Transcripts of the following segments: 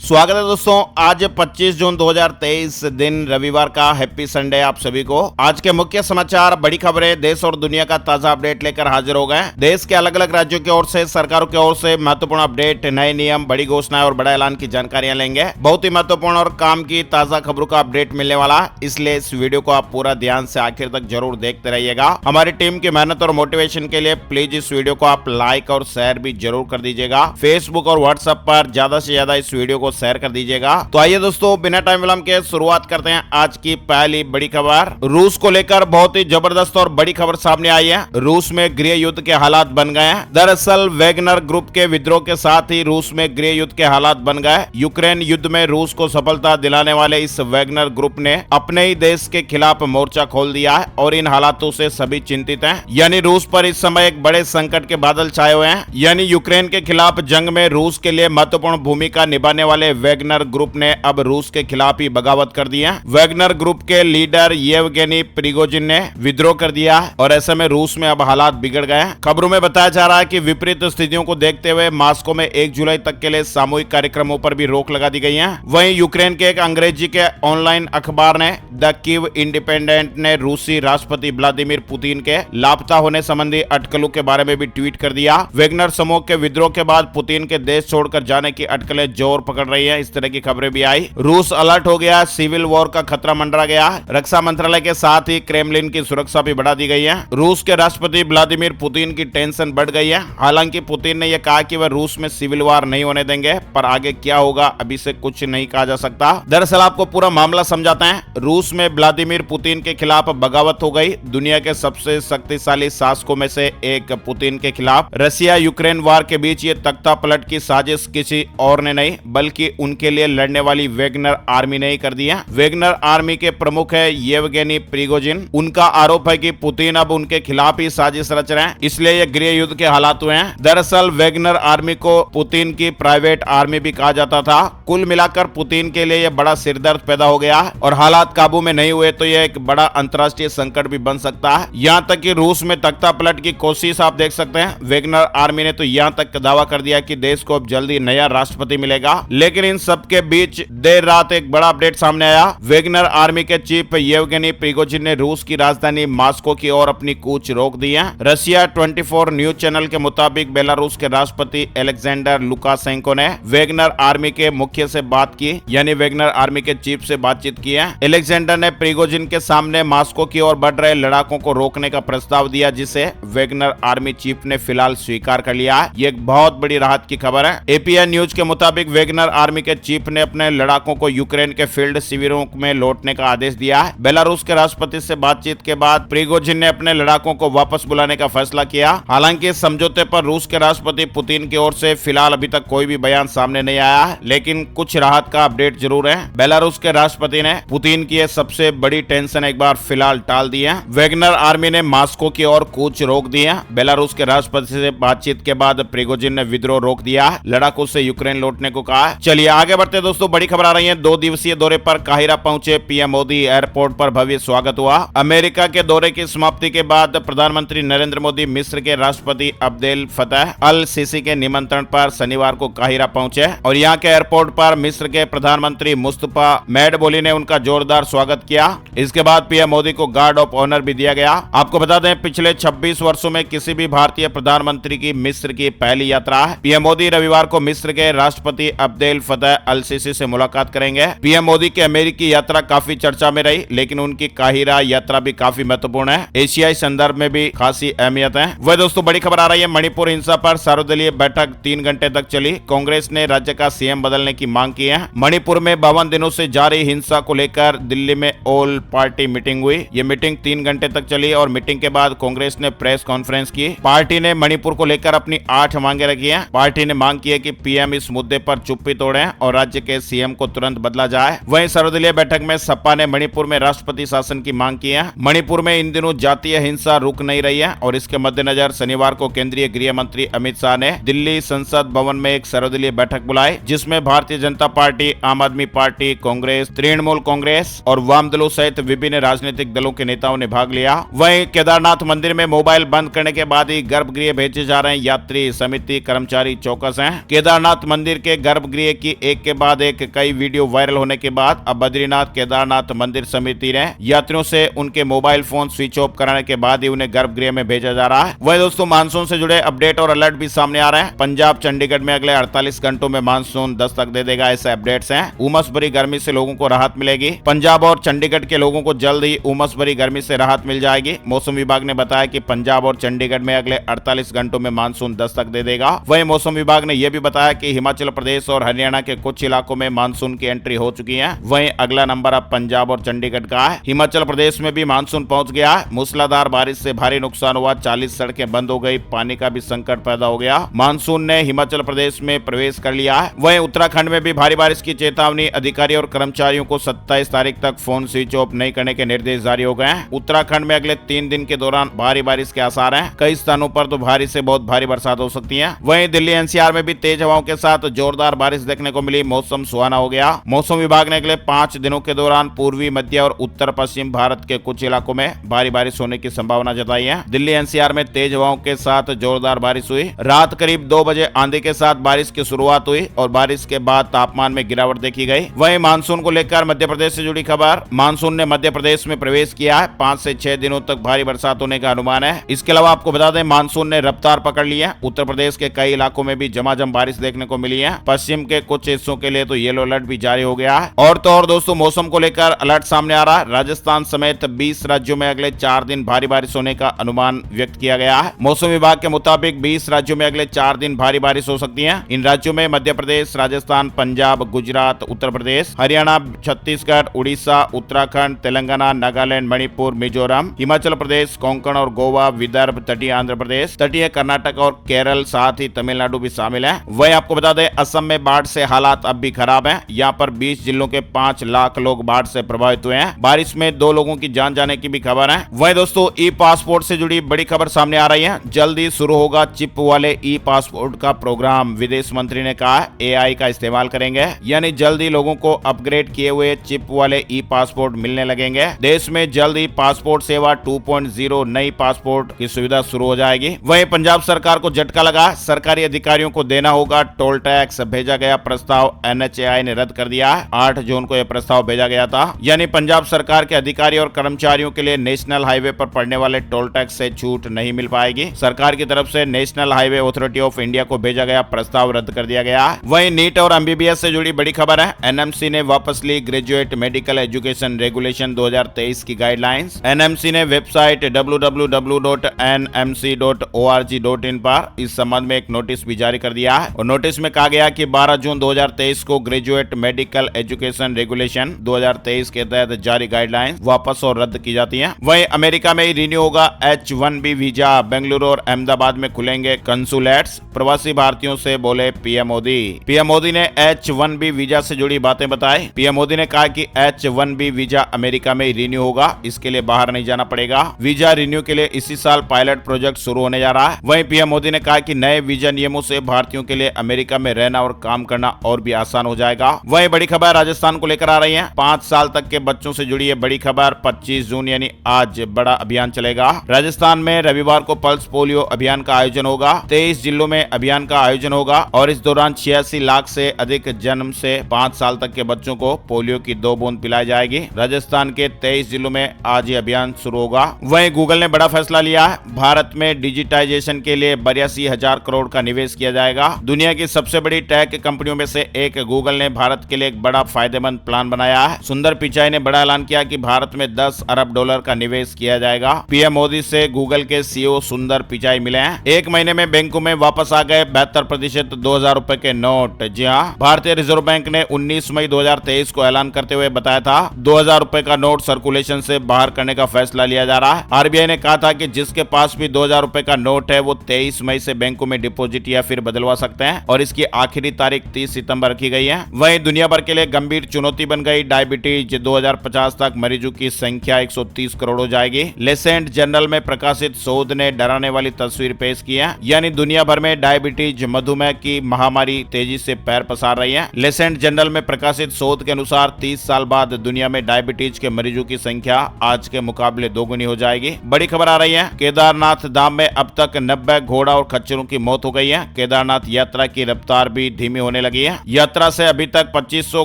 स्वागत है दोस्तों। आज 25 जून 2023 दिन रविवार का हैप्पी संडे आप सभी को। आज के मुख्य समाचार, बड़ी खबरें, देश और दुनिया का ताजा अपडेट लेकर हाजिर हो गए। देश के अलग अलग राज्यों की ओर से, सरकारों की ओर से महत्वपूर्ण अपडेट, नए नियम, बड़ी घोषणाएं और बड़ा ऐलान की जानकारियां लेंगे। बहुत ही महत्वपूर्ण और काम की ताजा खबरों का अपडेट मिलने वाला, इसलिए इस वीडियो को आप पूरा ध्यान से आखिर तक जरूर देखते रहिएगा। हमारी टीम की मेहनत और मोटिवेशन के लिए प्लीज इस वीडियो को आप लाइक और शेयर भी जरूर कर दीजिएगा। फेसबुक और व्हाट्सएप पर ज्यादा से ज्यादा इस वीडियो को शेयर कर दीजिएगा। तो आइए दोस्तों, बिना टाइम विलंब के शुरुआत करते हैं आज की पहली बड़ी खबर। रूस को लेकर बहुत ही जबरदस्त और बड़ी खबर सामने आई है। रूस में गृह युद्ध के हालात बन गए हैं। दरअसल वैगनर ग्रुप के विद्रोह के साथ ही रूस में गृह युद्ध के हालात बन गए। यूक्रेन युद्ध में रूस को सफलता दिलाने वाले इस वैगनर ग्रुप ने अपने ही देश के खिलाफ मोर्चा खोल दिया है और इन हालातों से सभी चिंतित हैं। यानी रूस पर इस समय एक बड़े संकट के बादल छाए हुए हैं। यानी यूक्रेन के खिलाफ जंग में रूस के लिए महत्वपूर्ण भूमिका निभाने वाले वैगनर ग्रुप ने अब रूस के खिलाफ ही बगावत कर दी है। वैगनर ग्रुप के लीडर येवगेनी प्रिगोजिन ने विद्रोह कर दिया और ऐसे में रूस में अब हालात बिगड़ गए हैं। खबरों में बताया जा रहा है कि विपरीत स्थितियों को देखते हुए मॉस्को में 1 जुलाई तक के लिए सामूहिक कार्यक्रमों पर भी रोक लगा दी गई है। वहीं यूक्रेन के एक अंग्रेजी के ऑनलाइन अखबार ने द कीव इंडिपेंडेंट ने रूसी राष्ट्रपति व्लादिमीर पुतिन के लापता होने संबंधी अटकलों के बारे में भी ट्वीट कर दिया। वैगनर समूह के विद्रोह के बाद पुतिन के देश छोड़कर जाने की अटकलें जोर पकड़ रही है। इस तरह की खबरें भी आई। रूस अलर्ट हो गया, सिविल वॉर का खतरा मंडरा गया। रक्षा मंत्रालय के साथ ही क्रेमलिन की सुरक्षा भी बढ़ा दी गई है। रूस के राष्ट्रपति व्लादिमीर पुतिन की टेंशन बढ़ गई है। हालांकि पुतिन ने यह कहा कि वह रूस में सिविल वॉर नहीं होने देंगे, पर आगे क्या होगा अभी से कुछ नहीं कहा जा सकता। दरअसल आपको पूरा मामला समझाते हैं। रूस में व्लादिमीर पुतिन के खिलाफ बगावत हो गई। दुनिया के सबसे शक्तिशाली शासकों में से एक पुतिन के खिलाफ रशिया यूक्रेन वार के बीच ये तख्ता पलट की साजिश किसी और ने नहीं बल्कि उनके लिए लड़ने वाली वैगनर आर्मी ने ही कर दिया। वैगनर आर्मी के प्रमुख है येवगेनी प्रिगोजिन। उनका आरोप है कि पुतिन अब उनके खिलाफ ही साजिश रच रहे हैं, इसलिए ये गृह युद्ध के हालात हुए हैं। दरअसल वैगनर आर्मी को पुतिन की प्राइवेट आर्मी भी कहा जाता था। कुल मिलाकर पुतिन के लिए यह बड़ा सिरदर्द पैदा हो गया और हालात काबू में नहीं हुए तो यह एक बड़ा अंतर्राष्ट्रीय संकट भी बन सकता है। यहाँ तक कि रूस में तख्ता पलट की कोशिश आप देख सकते हैं। वैगनर आर्मी ने तो यहाँ तक दावा कर दिया कि देश को अब जल्दी नया राष्ट्रपति मिलेगा। लेकिन इन सबके बीच देर रात एक बड़ा अपडेट सामने आया। वैगनर आर्मी के चीफ येवगेनी प्रिगोजिन ने रूस की राजधानी मॉस्को की ओर अपनी कूच रोक दी है। रशिया 24 न्यूज चैनल के मुताबिक बेलारूस के राष्ट्रपति अलेक्जेंडर लुकाशेंको ने वैगनर आर्मी के मुख्य से बात की, यानी वैगनर आर्मी के चीफ से बातचीत की है। अलेक्जेंडर ने प्रिगोजिन के सामने मॉस्को की ओर बढ़ रहे लड़ाकों को रोकने का प्रस्ताव दिया, जिसे वैगनर आर्मी चीफ ने फिलहाल स्वीकार कर लिया है। ये एक बहुत बड़ी राहत की खबर है। एपीएन न्यूज के मुताबिक वैगनर आर्मी के चीफ ने अपने लड़ाकों को यूक्रेन के फील्ड शिविरों में लौटने का आदेश दिया है। बेलारूस के राष्ट्रपति से बातचीत के बाद प्रिगोजिन ने अपने लड़ाकों को वापस बुलाने का फैसला किया। हालांकि इस समझौते पर रूस के राष्ट्रपति पुतिन की ओर से फिलहाल अभी तक कोई भी बयान सामने नहीं आया है, लेकिन कुछ राहत का अपडेट जरूर है। बेलारूस के राष्ट्रपति ने पुतिन की सबसे बड़ी टेंशन एक बार फिलहाल टाल दी है। वैगनर आर्मी ने मॉस्को की ओर कूच रोक दी है। बेलारूस के राष्ट्रपति से बातचीत के बाद प्रिगोजिन ने विद्रोह रोक दिया, लड़ाकों से यूक्रेन लौटने को कहा। चलिए आगे बढ़ते दोस्तों, बड़ी खबर आ रही है। 2 दिवसीय दौरे पर काहिरा पहुंचे पीएम मोदी, एयरपोर्ट पर भव्य स्वागत हुआ। अमेरिका के दौरे की समाप्ति के बाद प्रधानमंत्री नरेंद्र मोदी मिस्र के राष्ट्रपति अब्देल फतह अल सीसी के निमंत्रण पर शनिवार को काहिरा पहुंचे और यहां के एयरपोर्ट पर मिस्र के प्रधानमंत्री मुस्तफा मैडबोली ने उनका जोरदार स्वागत किया। इसके बाद पीएम मोदी को गार्ड ऑफ ऑनर भी दिया गया। आपको बता दें, पिछले 26 वर्षों में किसी भी भारतीय प्रधानमंत्री की मिस्र की पहली यात्रा है। पीएम मोदी रविवार को मिस्र के राष्ट्रपति अब्देल फतह अल सीसी से मुलाकात करेंगे। पीएम मोदी की अमेरिकी यात्रा काफी चर्चा में रही, लेकिन उनकी काहिरा यात्रा भी काफी महत्वपूर्ण है। एशियाई संदर्भ में भी खासी अहमियत है। वह दोस्तों, बड़ी खबर आ रही है। मणिपुर हिंसा पर सर्वदलीय बैठक 3 घंटे तक चली। कांग्रेस ने राज्य का सीएम बदलने की मांग की है। मणिपुर में 52 दिनों से जारी हिंसा को लेकर दिल्ली में ऑल पार्टी मीटिंग हुई। ये मीटिंग 3 घंटे तक चली और मीटिंग के बाद कांग्रेस ने प्रेस कॉन्फ्रेंस की। पार्टी ने मणिपुर को लेकर अपनी 8 मांगे रखी है। पार्टी ने मांग की है कि पीएम इस मुद्दे पर चुप्पी तोड़ें और राज्य के सीएम को तुरंत बदला जाए। वहीं सर्वदलीय बैठक में सपा ने मणिपुर में राष्ट्रपति शासन की मांग की है। मणिपुर में इन दिनों जातीय हिंसा रुक नहीं रही है और इसके मद्देनजर शनिवार को केंद्रीय गृह मंत्री अमित शाह ने दिल्ली संसद भवन में एक सर्वदलीय बैठक बुलाई, जिसमें भारतीय जनता पार्टी, आम आदमी पार्टी, कांग्रेस, तृणमूल कांग्रेस और वाम दलों सहित विभिन्न राजनीतिक दलों के नेताओं ने भाग लिया। वहीं केदारनाथ मंदिर में मोबाइल बंद करने के बाद ही गर्भगृह भेजे जा रहे यात्री समिति कर्मचारी चौकस हैं। केदारनाथ मंदिर के गर्भगृह है कि एक के बाद एक कई वीडियो वायरल होने के बाद अब बद्रीनाथ केदारनाथ मंदिर समिति ने यात्रियों से उनके मोबाइल फोन स्विच ऑफ कराने के बाद ही उन्हें गर्भगृह में भेजा जा रहा है। वही दोस्तों मानसून से जुड़े अपडेट और अलर्ट भी सामने आ रहे हैं। पंजाब चंडीगढ़ में अगले 48 घंटों में मानसून दस्तक दे देगा, ऐसे अपडेट्स हैं। उमस भरी गर्मी से लोगों को राहत मिलेगी। पंजाब और चंडीगढ़ के लोगों को जल्द ही उमस भरी गर्मी से राहत मिल जाएगी। मौसम विभाग ने बताया कि पंजाब और चंडीगढ़ में अगले 48 घंटों में मानसून दस्तक दे देगा। वहीं मौसम विभाग ने यह भी बताया कि हिमाचल प्रदेश और हरियाणा के कुछ इलाकों में मानसून की एंट्री हो चुकी है। वहीं अगला नंबर अब पंजाब और चंडीगढ़ का है। हिमाचल प्रदेश में भी मानसून पहुंच गया है। मूसलाधार बारिश से भारी नुकसान हुआ, 40 सड़कें बंद हो गई, पानी का भी संकट पैदा हो गया। मानसून ने हिमाचल प्रदेश में प्रवेश कर लिया है। वहीं उत्तराखंड में भी भारी बारिश की चेतावनी। अधिकारी और कर्मचारियों को 27 तारीख तक फोन स्विच ऑफ नहीं करने के निर्देश जारी हो गए हैं। उत्तराखंड में अगले 3 दिन के दौरान भारी बारिश के आसार हैं। कई स्थानों पर तो भारी से बहुत भारी बरसात हो सकती है। वहीं दिल्ली एनसीआर में भी तेज हवाओं के साथ जोरदार बारिश देखने को मिली। मौसम सुहाना हो गया। मौसम विभाग ने अगले 5 दिनों के दौरान पूर्वी, मध्य और उत्तर पश्चिम भारत के कुछ इलाकों में भारी बारिश होने की संभावना जताई है। दिल्ली एनसीआर में तेज हवाओं के साथ जोरदार बारिश हुई। रात करीब 2 बजे आंधी के साथ बारिश की शुरुआत हुई और बारिश के बाद तापमान में गिरावट देखी गई। वहीं मानसून को लेकर मध्य प्रदेश से जुड़ी खबर। मानसून ने मध्य प्रदेश में प्रवेश किया है। 5 से 6 दिनों तक भारी बरसात होने का अनुमान है। इसके अलावा आपको बता दें मानसून ने रफ्तार पकड़ ली है। उत्तर प्रदेश के कई इलाकों में भी झमाझम बारिश देखने को मिली है। पश्चिम के कुछ हिस्सों के लिए तो येलो अलर्ट भी जारी हो गया है। और तो और दोस्तों मौसम को लेकर अलर्ट सामने आ रहा है। राजस्थान समेत 20 राज्यों में अगले 4 दिन भारी बारिश होने का अनुमान व्यक्त किया गया है। मौसम विभाग के मुताबिक 20 राज्यों में अगले 4 दिन भारी बारिश हो सकती है। इन राज्यों में मध्य प्रदेश, राजस्थान, पंजाब, गुजरात, उत्तर प्रदेश, हरियाणा, छत्तीसगढ़, उड़ीसा, उत्तराखंड, तेलंगाना, नागालैंड, मणिपुर, मिजोरम, हिमाचल प्रदेश, कोंकण और गोवा, विदर्भ, तटीय आंध्र प्रदेश, तटीय कर्नाटक और केरल, साथ ही तमिलनाडु भी शामिल है। वही आपको बता दें असम में बाढ़ से हालात अब भी खराब है। यहाँ पर 20 जिलों के 5 लाख लोग बाढ़ से प्रभावित हुए हैं। बारिश में 2 लोगों की जान जाने की भी खबर है। वही दोस्तों ई पासपोर्ट से जुड़ी बड़ी खबर सामने आ रही है। जल्दी शुरू होगा चिप वाले ई पासपोर्ट का प्रोग्राम। विदेश मंत्री ने कहा एआई का इस्तेमाल करेंगे, यानी जल्दी लोगों को अपग्रेड किए हुए चिप वाले ई पासपोर्ट मिलने लगेंगे। देश में जल्दी पासपोर्ट सेवा 2.0 नई पासपोर्ट की सुविधा शुरू हो जाएगी। वहीं पंजाब सरकार को झटका लगा। सरकारी अधिकारियों को देना होगा टोल टैक्स। भेजा गया प्रस्ताव एनएचएआई ने रद्द कर दिया। 8 जून को यह प्रस्ताव भेजा गया था। यानी पंजाब सरकार के अधिकारी और कर्मचारियों के लिए नेशनल हाईवे पर पड़ने वाले टोल टैक्स से छूट नहीं मिल पाएगी। सरकार की तरफ से national highway authority of India को भेजा गया प्रस्ताव रद्द कर दिया गया। वहीं नीट और एमबीबीएस से जुड़ी बड़ी खबर है। एनएमसी ने वापस ली ग्रेजुएट मेडिकल एजुकेशन रेगुलेशन 2023 की गाइडलाइंस। एनएमसी ने वेबसाइट www.nmc.org.in पर इस संबंध में एक नोटिस भी जारी कर दिया है और नोटिस में कहा गया कि 12 जून 2023 को ग्रेजुएट मेडिकल एजुकेशन रेगुलेशन 2023 के तहत जारी गाइडलाइंस वापस और रद्द की जाती हैं। वहीं अमेरिका में ही रिन्यू होगा H1B वीजा। बेंगलुरु और अहमदाबाद में खुलेंगे कंसुलेट्स। प्रवासी भारतीयों से बोले पीएम मोदी। पीएम मोदी ने H1B वीजा से जुड़ी बातें बताई। पीएम मोदी ने कहा कि H1B वीजा अमेरिका में ही रिन्यू होगा, इसके लिए बाहर नहीं जाना पड़ेगा। वीजा रिन्यू के लिए इसी साल पायलट प्रोजेक्ट शुरू होने जा रहा है। वहीं पीएम मोदी ने कहा कि नए वीजा नियमों से भारतीयों के लिए अमेरिका में रहना और काम करना और भी आसान हो जाएगा। वहीं बड़ी खबर राजस्थान को लेकर आ रही है। 5 साल तक के बच्चों से जुड़ी है बड़ी खबर। 25 जून यानी आज बड़ा अभियान चलेगा। राजस्थान में रविवार को पल्स पोलियो अभियान का आयोजन होगा। 23 जिलों में अभियान का आयोजन होगा और इस दौरान 86 लाख से अधिक जन्म से 5 साल तक के बच्चों को पोलियो की 2 बूंद पिलाई जाएगी। राजस्थान के 23 जिलों में आज ये अभियान शुरू होगा। वहीं गूगल ने बड़ा फैसला लिया है। भारत में डिजिटाइजेशन के लिए 82,000 करोड़ का निवेश किया जाएगा। दुनिया की सबसे बड़ी टेक कंपनियों में से एक गूगल ने भारत के लिए एक बड़ा फायदेमंद प्लान बनाया है। सुंदर पिचाई ने बड़ा ऐलान किया कि भारत में $10 अरब का निवेश किया जाएगा। पीएम मोदी से गूगल के सीईओ सुंदर पिचाई मिले हैं। 1 महीने में बैंकों में वापस आ गए 72% 2,000 रुपए के नोट। जी हाँ, भारतीय रिजर्व बैंक ने 19 मई 2023 को ऐलान करते हुए बताया था 2,000 रुपए का नोट सर्कुलेशन से बाहर करने का फैसला लिया जा रहा है। आरबीआई ने कहा था कि जिसके पास भी 2,000 रुपए का नोट है वो 23 मई से बैंकों में डिपॉजिट या फिर बदलवा सकते हैं और इसकी आखिरी तारीख 30 सितंबर रखी गई है। वहीं दुनिया भर के लिए गंभीर चुनौती बन गई डायबिटीज। 2050 तक मरीजों की संख्या 130 करोड़ हो जाएगी। लेसेंट जर्नल में प्रकाशित शोध ने डराने वाली तस्वीर पेश की है, यानी दुनिया भर में डायबिटीज मधुमेह की महामारी तेजी से पैर पसार रही है। लेसेंट जर्नल में प्रकाशित शोध के अनुसार 30 साल बाद दुनिया में डायबिटीज के मरीजों की संख्या आज के मुकाबले 2 गुनी हो जाएगी। बड़ी खबर आ रही है, केदारनाथ धाम में अब तक 90 घोड़ा और खच्चरों की मौत हो गई है। केदारनाथ यात्रा की रफ्तार भी धीमी होने होने लगी है। यात्रा से अभी तक 2500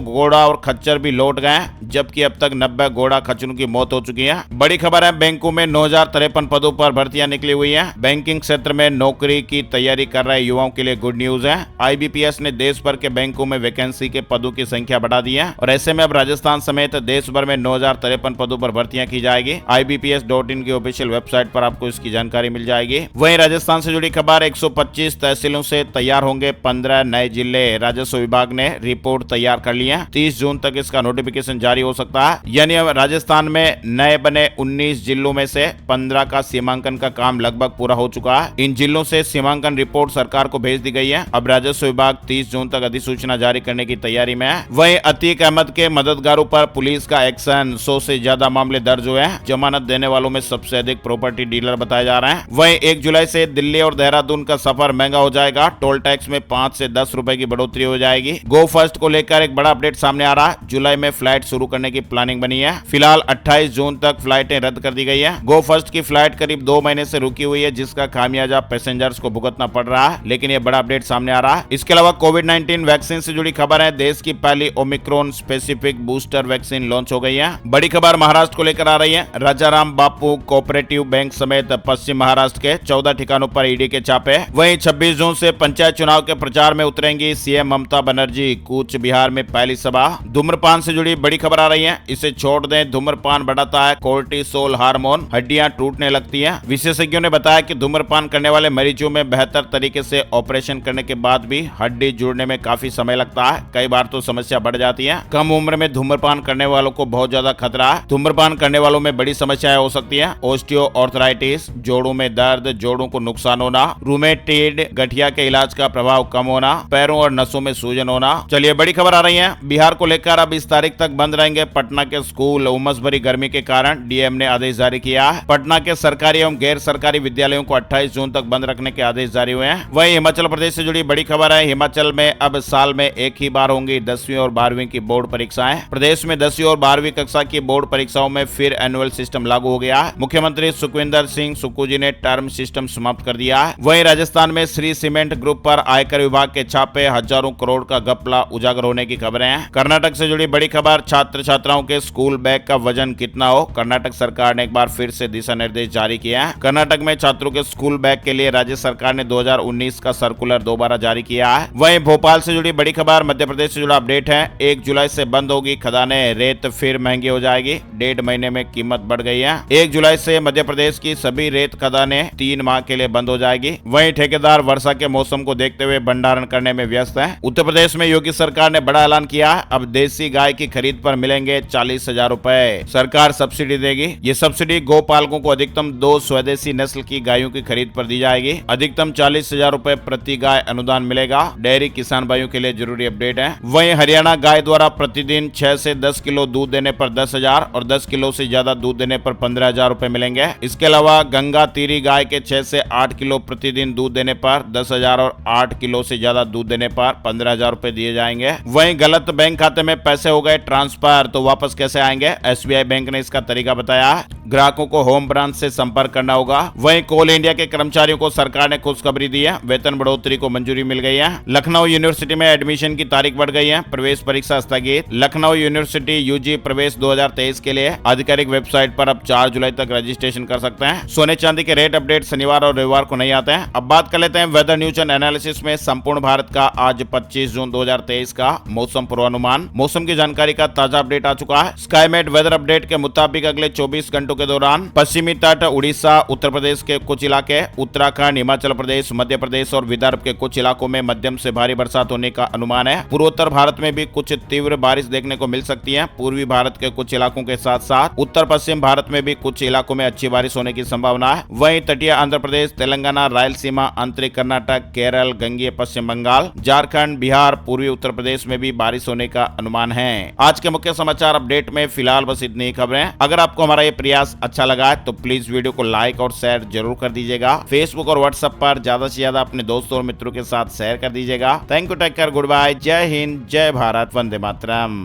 घोड़ा और खच्चर भी लौट गए हैं, जबकि अब तक 90 घोड़ा खच्चरों की मौत हो चुकी है। बड़ी खबर है, बैंकों में 9053 पदों पर भर्तियां निकली हुई है। बैंकिंग क्षेत्र में नौकरी की तैयारी कर रहे युवाओं के लिए गुड न्यूज है। IBPS ने देश भर के बैंकों में वैकेंसी के पदों की संख्या बढ़ा दी है और ऐसे में अब राजस्थान समेत देश भर में 9053 पदों पर भर्तियां की जाएगी। IBPS.in की ऑफिशियल वेबसाइट पर आपको इसकी जानकारी मिल जाएगी। वहीं राजस्थान से जुड़ी खबर, 125 तहसीलों से तैयार होंगे 15 नए जिले। राजस्व विभाग ने रिपोर्ट तैयार कर ली है। 30 जून तक इसका नोटिफिकेशन जारी हो सकता है। यानी अब राजस्थान में नए बने 19 जिलों में से 15 का सीमांकन का काम लगभग पूरा हो चुका है। इन जिलों से सीमांकन रिपोर्ट सरकार को भेज दी गई है। अब राजस्व विभाग 30 जून तक अधिसूचना जारी करने की तैयारी में है। वहीं अतीक अहमद के मददगारों पर पुलिस का एक्शन, 100 से ज्यादा मामले दर्ज हुए हैं। जमानत देने वालों में सबसे अधिक प्रॉपर्टी डीलर बताए जा रहे हैं। वहीं 1 जुलाई से दिल्ली और देहरादून का सफर महंगा हो जाएगा। टोल टैक्स में 5 से 10 रुपए की बढ़ोतरी हो जाएगी। गो फर्स्ट को लेकर एक बड़ा अपडेट सामने आ रहा है। जुलाई में फ्लाइट शुरू करने की प्लानिंग बनी है। फिलहाल 28 जून तक फ्लाइटें रद्द कर दी गई है। गो फर्स्ट की फ्लाइट करीब 2 महीने से रुकी हुई है, जिसका खामियाजा पैसेंजर्स को भुगतना पड़ रहा है, लेकिन यह बड़ा अपडेट सामने आ रहा है। इसके अलावा कोविड-19 वैक्सीन से जुड़ी खबर है। देश की पहली Omicron specific booster vaccine launch हो गई है। बड़ी खबर महाराष्ट्र को लेकर आ रही है। राजाराम बापू कोऑपरेटिव बैंक समेत पश्चिम महाराष्ट्र के 14 ठिकानों पर ईडी के छापे। वहीं 26 जून से पंचायत चुनाव के प्रचार में उतरेंगी सीएम ममता बनर्जी। कूच बिहार में पहली सभा। धूम्रपान से जुड़ी बड़ी खबर आ रही है। इसे छोड़ दें, धूम्रपान बढ़ाता है कोर्टिसोल हार्मोन, हड्डियां टूटने लगती हैं। विशेषज्ञों ने बताया कि धूम्रपान करने वाले मरीजों में बेहतर तरीके से ऑपरेशन करने के बाद भी हड्डी जुड़ने में काफी समय लगता है। कई बार तो समस्या बढ़ जाती है। कम उम्र में धूम्रपान करने वालों को बहुत ज्यादा खतरा है। धूम्रपान करने वालों में बड़ी समस्याएं हो सकती है। ऑस्टियोआर्थराइटिस, जोड़ों में दर्द, जोड़ों को नुकसान होना, रूमेटॉइड गठिया के इलाज का प्रभाव कम होना, पैरों और नसों में सूजन होना। चलिए बड़ी खबर आ रही है। बिहार को लेकर अब इस तारीख तक बंद रहेंगे पटना के स्कूल। उमस भरी गर्मी के कारण डीएम ने आदेश जारी किया है। पटना के सरकारी एवं गैर सरकारी विद्यालयों को 28 जून तक बंद रखने के आदेश जारी हुए हैं। वहीं हिमाचल प्रदेश से जुड़ी बड़ी खबर है। हिमाचल में अब साल में एक ही बार होंगी 10वीं और 12वीं की बोर्ड परीक्षाएं। प्रदेश में 10वीं और 12वीं कक्षा की बोर्ड परीक्षाओं में फिर एनुअल सिस्टम लागू हो गया है। मुख्यमंत्री सुखविंदर सिंह सुक्खू जी ने टर्म सिस्टम समाप्त कर दिया है। वहीं राजस्थान में श्री सीमेंट ग्रुप पर आयकर विभाग के छापे, हजारों करोड़ का घपला उजागर होने की खबरें हैं। कर्नाटक से जुड़ी बड़ी खबर, छात्र छात्राओं के स्कूल बैग का वजन कितना हो, कर्नाटक सरकार ने एक बार फिर से दिशा निर्देश जारी किया है। कर्नाटक में छात्रों के स्कूल बैग के लिए राज्य सरकार ने 2019 का सर्कुलर दोबारा जारी किया है। वहीं भोपाल से जुड़ी बड़ी खबर, मध्य प्रदेश से जुड़ा अपडेट है। 1 जुलाई से बंद होगी खदानें, रेत फिर महंगी हो जाएगी। 1.5 महीने में कीमत बढ़ गई है। 1 जुलाई से मध्य प्रदेश की सभी रेत खदानें 3 माह के लिए बंद हो जाएगी। वहीं ठेकेदार वर्षा के मौसम को देखते हुए भंडारण करने में व्यस्त है। उत्तर प्रदेश में योगी सरकार ने बड़ा ऐलान किया है। अब देसी गाय की खरीद पर मिलेंगे 40,000 रुपए। सरकार सब्सिडी देगी। ये सब्सिडी गौपालकों को अधिकतम 2 स्वदेशी नस्ल की गायों की खरीद पर दी जाएगी। अधिकतम 40,000 रुपए प्रति गाय अनुदान मिलेगा। डेयरी किसान भाइयों के लिए जरूरी अपडेट है। वहीं हरियाणा गाय द्वारा प्रतिदिन 6 से 10 किलो दूध देने पर 10,000 और 10 किलो से ज्यादा दूध देने पर 15,000 रुपए मिलेंगे। इसके अलावा गंगा तीरी गाय के 6 से 8 किलो प्रतिदिन दूध देने पर 10,000 और 8 किलो से ज्यादा दूध देने पर 15,000 रुपए दिए जाएंगे। वहीं गलत बैंक खाते में पैसे हो गए ट्रांसफर तो वापस कैसे आएंगे, SBI बैंक ने इसका तरीका बताया। ग्राहकों को होम ब्रांच से संपर्क करना होगा। वहीं कोल इंडिया के कर्मचारियों को सरकार ने खुशखबरी दी है। वेतन बढ़ोतरी को मंजूरी मिल गई है। लखनऊ यूनिवर्सिटी में एडमिशन की तारीख बढ़ गई है। प्रवेश परीक्षा स्थगित। लखनऊ यूनिवर्सिटी यूजी प्रवेश 2023 के लिए आधिकारिक वेबसाइट पर अब 4 जुलाई तक रजिस्ट्रेशन कर सकते हैं। सोने चांदी के रेट अपडेट शनिवार और रविवार को नहीं आते हैं। अब बात कर लेते हैं वेदर न्यूज एंड एनालिसिस में संपूर्ण भारत का आज 25 जून 2023 का मौसम पूर्वानुमान। मौसम की जानकारी का ताजा अपडेट आ चुका है। स्काईमेट वेदर अपडेट के मुताबिक अगले 24 घंटों के दौरान पश्चिमी तट, उड़ीसा, उत्तर प्रदेश के कुछ इलाके, उत्तराखंड, हिमाचल प्रदेश, मध्य प्रदेश और विदर्भ के कुछ इलाकों में मध्यम से भारी बरसात होने का अनुमान है। पूर्वोत्तर भारत में भी कुछ तीव्र बारिश देखने को मिल सकती है। पूर्वी भारत के कुछ इलाकों के साथ साथ उत्तर पश्चिम भारत में भी कुछ इलाकों में अच्छी बारिश होने की संभावना है। वहीं तटीय आंध्र प्रदेश, तेलंगाना, रायलसीमा, आंतरिक कर्नाटक, केरल, गंगीय पश्चिम बंगाल, झारखंड, बिहार, पूर्वी उत्तर प्रदेश में भी बारिश होने का अनुमान है। आज के मुख्य समाचार अपडेट में फिलहाल बस इतनी ही खबरें। अगर आपको हमारा ये प्रयास अच्छा लगा है तो प्लीज वीडियो को लाइक और शेयर जरूर कर दीजिएगा। फेसबुक और व्हाट्सएप पर ज्यादा से ज्यादा अपने दोस्तों और मित्रों के साथ शेयर कर दीजिएगा। Thank you, take care, good bye, जय हिंद, जय भारत, वंदे मातरम।